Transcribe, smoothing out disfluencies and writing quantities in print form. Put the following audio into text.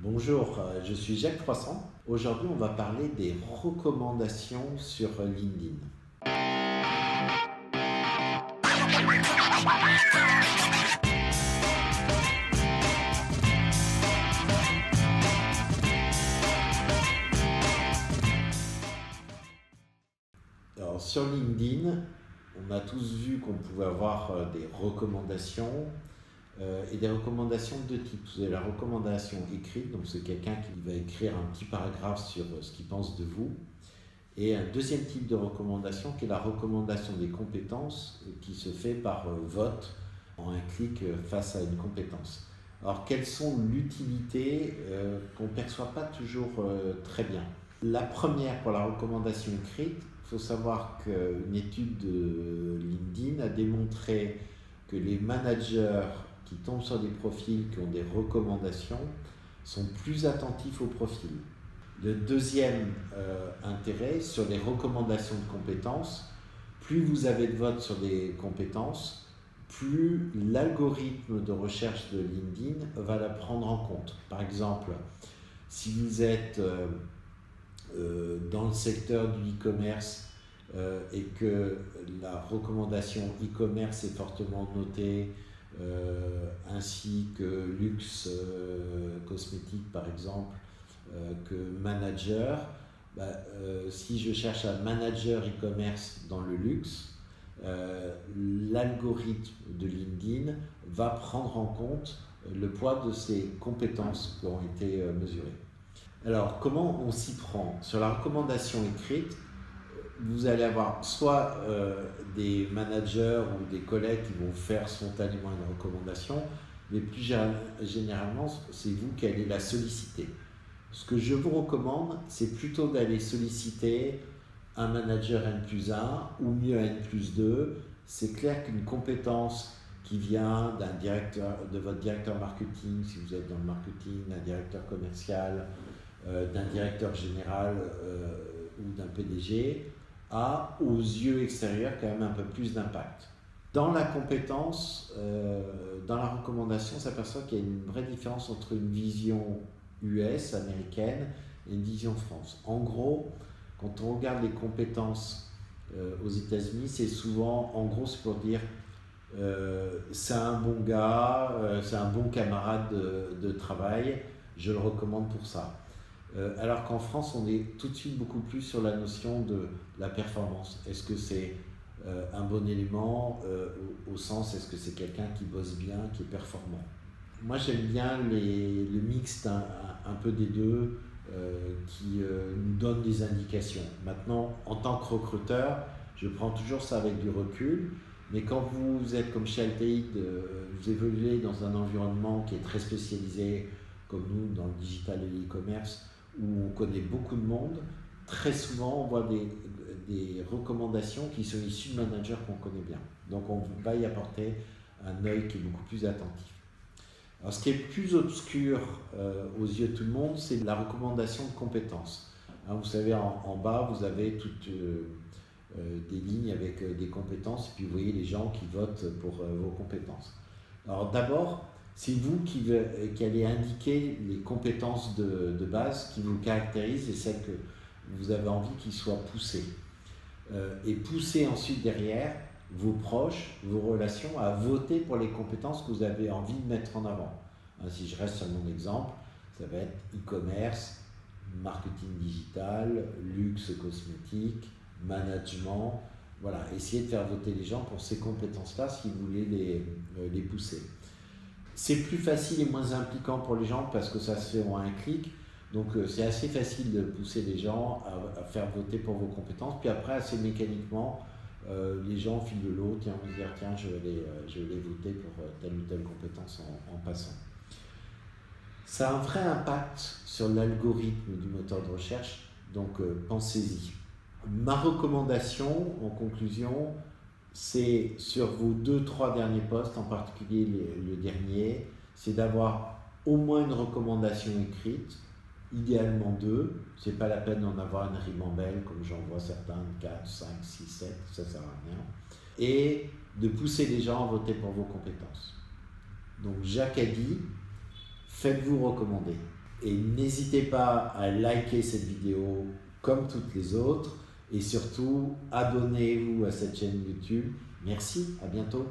Bonjour, je suis Jacques Froissant. Aujourd'hui, on va parler des recommandations sur LinkedIn. Alors, sur LinkedIn, on a tous vu qu'on pouvait avoir des recommandations et des recommandations de deux types. Vous avez la recommandation écrite, donc c'est quelqu'un qui va écrire un petit paragraphe sur ce qu'il pense de vous. Et un deuxième type de recommandation qui est la recommandation des compétences qui se fait par vote en un clic face à une compétence. Alors quelles sont l'utilité qu'on ne perçoit pas toujours très bien. La première pour la recommandation écrite, il faut savoir qu'une étude de LinkedIn a démontré que les managers qui tombent sur des profils qui ont des recommandations sont plus attentifs aux profils. Le deuxième intérêt sur les recommandations de compétences, plus vous avez de votes sur des compétences, plus l'algorithme de recherche de LinkedIn va la prendre en compte. Par exemple, si vous êtes dans le secteur du e-commerce et que la recommandation e-commerce est fortement notée, ainsi que luxe cosmétique par exemple, que manager, si je cherche un manager e-commerce dans le luxe, l'algorithme de LinkedIn va prendre en compte le poids de ces compétences qui ont été mesurées. Alors, comment on s'y prend? Sur la recommandation écrite, vous allez avoir soit des managers ou des collègues qui vont faire spontanément une recommandation, mais plus généralement, c'est vous qui allez la solliciter. Ce que je vous recommande, c'est plutôt d'aller solliciter un manager N+1 ou mieux N+2. C'est clair qu'une compétence qui vient d'un directeur, de votre directeur marketing, si vous êtes dans le marketing, d'un directeur commercial, d'un directeur général ou d'un PDG, a aux yeux extérieurs quand même un peu plus d'impact. Dans la compétence, dans la recommandation, on s'aperçoit qu'il y a une vraie différence entre une vision US, américaine, et une vision France. En gros, quand on regarde les compétences aux États-Unis, c'est souvent, en gros, c'est pour dire c'est un bon gars, c'est un bon camarade de travail, je le recommande pour ça. Alors qu'en France, on est tout de suite beaucoup plus sur la notion de la performance. Est-ce que c'est un bon élément au sens, est-ce que c'est quelqu'un qui bosse bien, qui est performant? Moi, j'aime bien le mixte un peu des deux qui nous donne des indications. Maintenant, en tant que recruteur, je prends toujours ça avec du recul, mais quand vous êtes comme chez Altéide, vous évoluez dans un environnement qui est très spécialisé, comme nous, dans le digital et l'e-commerce, où on connaît beaucoup de monde, très souvent on voit des recommandations qui sont issues de managers qu'on connaît bien. Donc on va y apporter un œil qui est beaucoup plus attentif. Alors, ce qui est plus obscur aux yeux de tout le monde, c'est la recommandation de compétences. Hein, vous savez, en bas, vous avez toutes des lignes avec des compétences, et puis vous voyez les gens qui votent pour vos compétences. Alors d'abord, c'est vous qui allez indiquer les compétences de base qui vous caractérisent et celles que vous avez envie qu'ils soient poussées. Et pousser ensuite derrière vos proches, vos relations à voter pour les compétences que vous avez envie de mettre en avant. Si je reste sur mon exemple, ça va être e-commerce, marketing digital, luxe cosmétique, management. Voilà, essayez de faire voter les gens pour ces compétences-là si vous voulez les pousser. C'est plus facile et moins impliquant pour les gens parce que ça se fait en un clic. Donc c'est assez facile de pousser les gens à faire voter pour vos compétences. Puis après, assez mécaniquement, les gens au fil de l'eau, tiens, on va se dire, tiens, je vais les voter pour telle ou telle compétence en passant. Ça a un vrai impact sur l'algorithme du moteur de recherche, donc pensez-y. Ma recommandation, en conclusion, c'est sur vos 2-3 derniers posts, en particulier le dernier, c'est d'avoir au moins une recommandation écrite, idéalement 2, c'est pas la peine d'en avoir une ribambelle comme j'en vois certains, 4, 5, 6, 7, ça sert à rien. Et de pousser les gens à voter pour vos compétences. Donc Jacques a dit, faites-vous recommander. Et n'hésitez pas à liker cette vidéo comme toutes les autres. Et surtout, abonnez-vous à cette chaîne YouTube. Merci, à bientôt.